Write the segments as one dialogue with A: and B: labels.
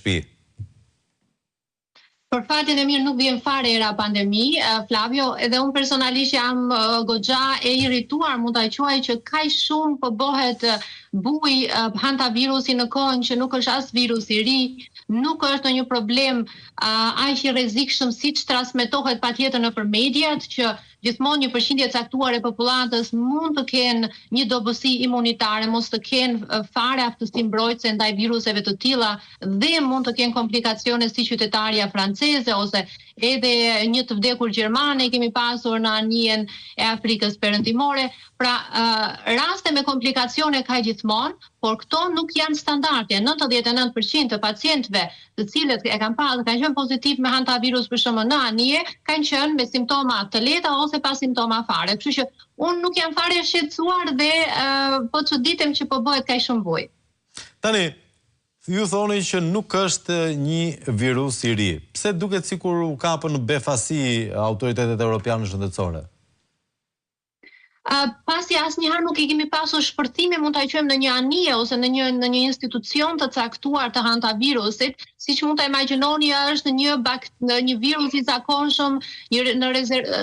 A: shtëpi?
B: Për fatin e mirë nuk vjen fare era pandemi, Flavio, edhe unë personalisht jam goxha e irrituar, mund ta quaj që kaq shumë po bëhet buj hantavirusi në kohën që nuk është as virus i ri, nuk është ndonjë problem aq i rrezikshëm siç transmetohet patjetër nëpër mediat, që gjithmonë një përqindje e caktuar e popullatës mund të kenë një dobësi imunitare, mos të kenë fare aftësi mbrojtëse ndaj viruseve të tilla dhe mund të kenë komplikacione si qytetarja franceze ose edhe një të vdekur gjermane kemi pasur në anijen e Afrikës Perëndimore. Pra, raste me komplikacione ka gjithmonë, por këto nuk janë standarde. 99% të pacientëve të cilët e kanë pasur kanë qenë pozitiv me hantavirus për shembull në anije, kanë qenë me simptoma të lehta ose pa simptoma fare. Kështu që unë nuk jam fare shqetësuar dhe po çuditem që po bëhet kaq shumë buj.
A: Tani, ju thoni që nuk është një virus i ri. Pse duket sikur u kapën në befasi autoritetet europiane shëndetësore?
B: Pasi asnjëherë nuk I kemi pasur shpërthime, mund ta quajmë në një anije ose në një institucion të caktuar të hantavirusit, siç mund ta imagjinoni është një virus I zakonshëm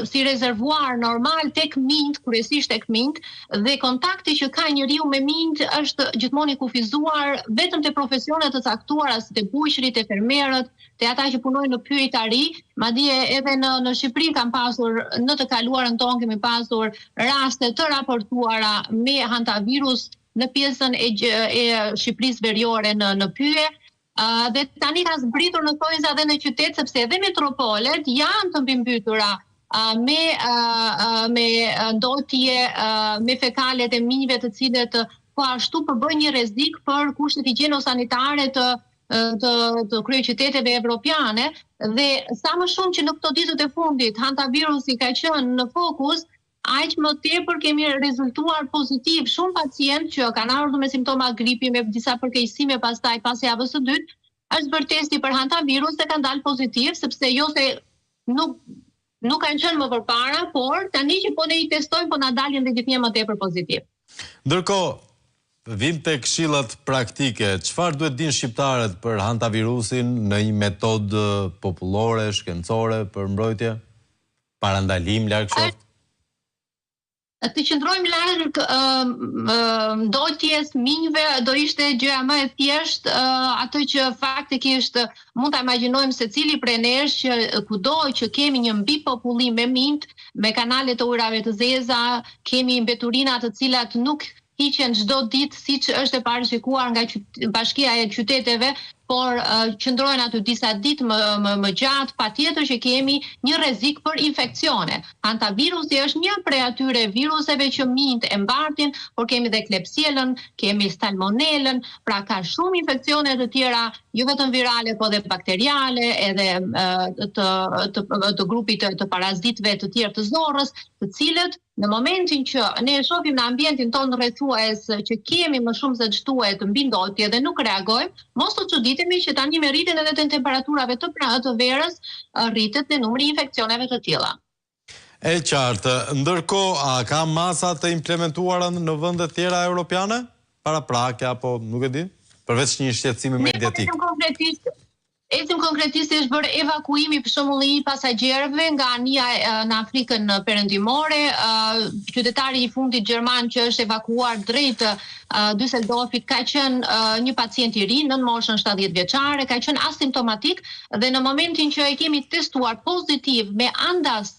B: si rezervuar normal tek mint, kryesisht tek mint, dhe kontakti që ka njeriu me mint është gjithmonë I kufizuar vetëm te profesione të caktuara si te bujqërit, te fermerët, te ata që punojnë në pyetari, madje edhe në Shqipëri kanë pasur, në të kaluarën tonë kemi pasur raste të raportuara me hantavirus në pjesën e Shqipërisë Veriore në Pyje, dhe tani ka zbritur në thojza dhe në qytet, sepse edhe metropolet janë të mbimbytura me ndotje, me fekalet e minjve të cilët po ashtu përbëjnë një rrezik për kushtet higjieno-sanitare të kryeqyteteve evropiane, dhe sa më shumë që në këto ditët e fundit hantavirusi ka qenë në fokus, aq më tepër kemi rezultuar pozitiv. Shumë pacientë që kanë ardhur me simptoma gripi, me disa përkeqësime pastaj pas javës së dytë, është bërë testi për hantavirus dhe kanë dalë pozitiv, sepse jo se nuk kanë qenë më përpara, por tani që po ne I testojmë, po na dalin dhe gjithnjë më tepër pozitiv.
A: Ndërkohë, vim te këshillat praktike, çfarë duhet dinë shqiptarët për hantavirusin në një metodë popullore, shkencore për mbrojtje? Parandalim larg qoftë?
B: Të qëndrojmë larg ndotjes minjve do ishte gjëja më e thjeshtë, atë që faktikisht mund ta imagjinojmë se cili prej nesh që kudo që kemi një mbi popullim me mint, me kanale të ujrave të zeza, kemi mbeturina të cilat nuk hiqen çdo ditë siç është e parashikuar nga Bashkia e Qyteteve, por qëndrojnë aty disa ditë më gjatë, patjetër që kemi një rrezik për infekcione. Hantavirusi është një prej atyre viruseve që mint e mbartin, por kemi dhe Klebsiellën, kemi salmonelën, pra ka shumë infekcione të tjera, jo vetëm virale, po dhe bakteriale, edhe të grupit të parazitëve të tjerë të zorrës, të cilët në momentin që ne e shohim në ambientin tonë rrethues që kemi më shumë se çtuhet mbi ndotje dhe nuk reagojmë, mos të çuditemi që tani me rritjen edhe të temperaturave të verës rritet dhe numri I infeksioneve të tilla.
A: E qartë, ndërkohë a ka masa të implementuara në vende të tjera europiane? Paraprake apo nuk e di? Përveç një shqetësimi mediatik.
B: Ecim konkretisht bërë evakuimi për shembull I pasagjerëve nga anija në Afrikën Perëndimore, qytetari I fundit gjerman që është evakuar drejt Düsseldorfit ka qenë një pacient I ri, nën moshën 70 vjeçare, ka qenë asimptomatik dhe në momentin që e kemi testuar pozitiv me andas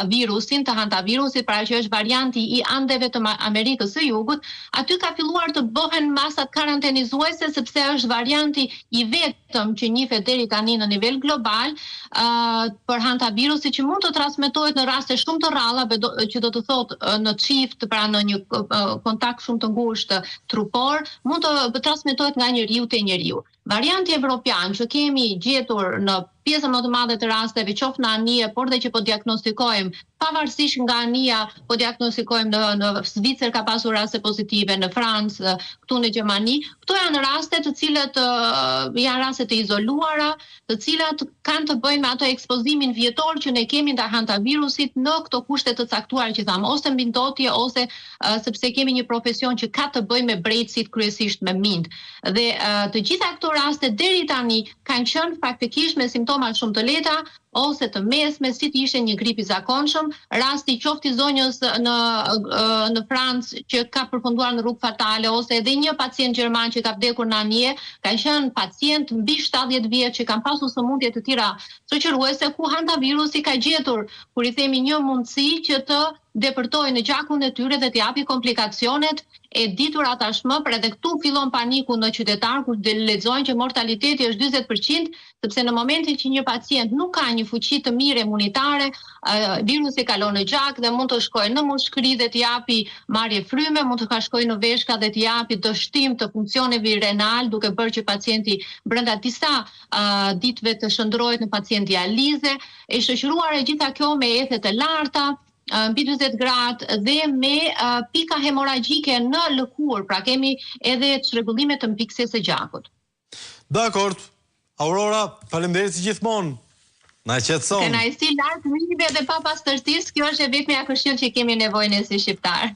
B: virusin të hantavirusit, pra që është varianti I andeve të Amerikës së Jugut, aty ka filluar të bëhen masat karantenizuese sepse është varianti I vetëm që njihet deri tani në nivel global për hantavirusi që mund të transmetohet në raste shumë të rralla, që do të thotë në çift, pra në një kontakt shumë të ngushtë trupor, mund të transmetohet nga njeriu te njeriu. Varianti evropian që kemi gjetur në pjesën më të madhe të rasteve, qoftë në anije, por dhe që po diagnostikojmë, pavarësisht nga anija, po diagnostikojmë në Zvicër ka pasur raste pozitive, në Francë, këtu në Gjermani. Këto janë raste të cilët janë raste të izoluara, të cilat kanë të bëjnë me ato ekspozimin vjetor që ne kemi ndaj hantavirusit në këto kushte të caktuara që thamë, ose mbi ndotje, ose sepse kemi një profesion që ka të bëjë me brejtësit kryesisht me mint. Dhe të gjitha këto raste deri tani kanë qenë faktikisht me simptoma shumë të lehta ose të mesme, si të ishte një grip i zakonshëm, rasti qoftë i zonjës në Francë që ka përfunduar në rrugë fatale, ose edhe një pacient gjerman që ka vdekur në anije, kanë qenë pacient mbi 70 vjeç që kanë pasur sëmundje të tjera shoqëruese ku hantavirusi ka gjetur, kur i themi, një mundësi që të depërtoj në gjakun e tyre dhe të japi komplikacionet e ditura tashmë, por edhe këtu fillon paniku në qytetar kur lexojnë që mortaliteti është 40%, sepse në momentin që një pacient nuk ka një fuqi të mirë imunitare, virusi kalon në gjak dhe mund të shkojë në mushkëri dhe të japi marrje fryme, mund të shkojë në veshka dhe të japi dështim të funksioneve renal, duke bërë që pacienti brenda disa ditëve të shndrohet në pacient dialize, e shoqëruar e gjitha kjo me ethe të larta, mbi 40 gradë dhe me pika hemoragjike në lëkur, pra kemi edhe çrregullime të mpikses së gjakut.
A: Dakord. Aurora, faleminderit si gjithmonë. Na qetëson.
B: Kënaqësi larg rive dhe pa pastërtisë, kjo është e vetmja këshill që kemi nevojë ne si shqiptar.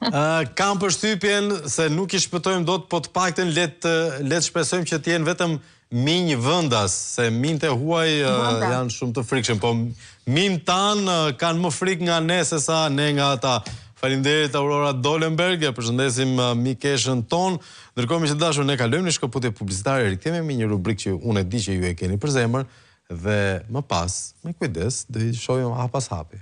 A: Kam përshtypjen se nuk i shpëtojmë dot, po të paktën le të shpresojmë që të jenë vetëm minj vendas, se minjtë huaj janë shumë të frikshëm, po minjtë tanë kanë më frikë nga ne se sa ne nga ata. Faleminderit Aurora Dolenberg, e përshëndesim mikeshën ton. Ndërkohë miq të dashur, ne kalojmë në shkëputje publicitare, rikthehemi një rubrikë që unë e di që ju e keni për zemër dhe më pas, me kujdes, do i shohim hap pas hapi.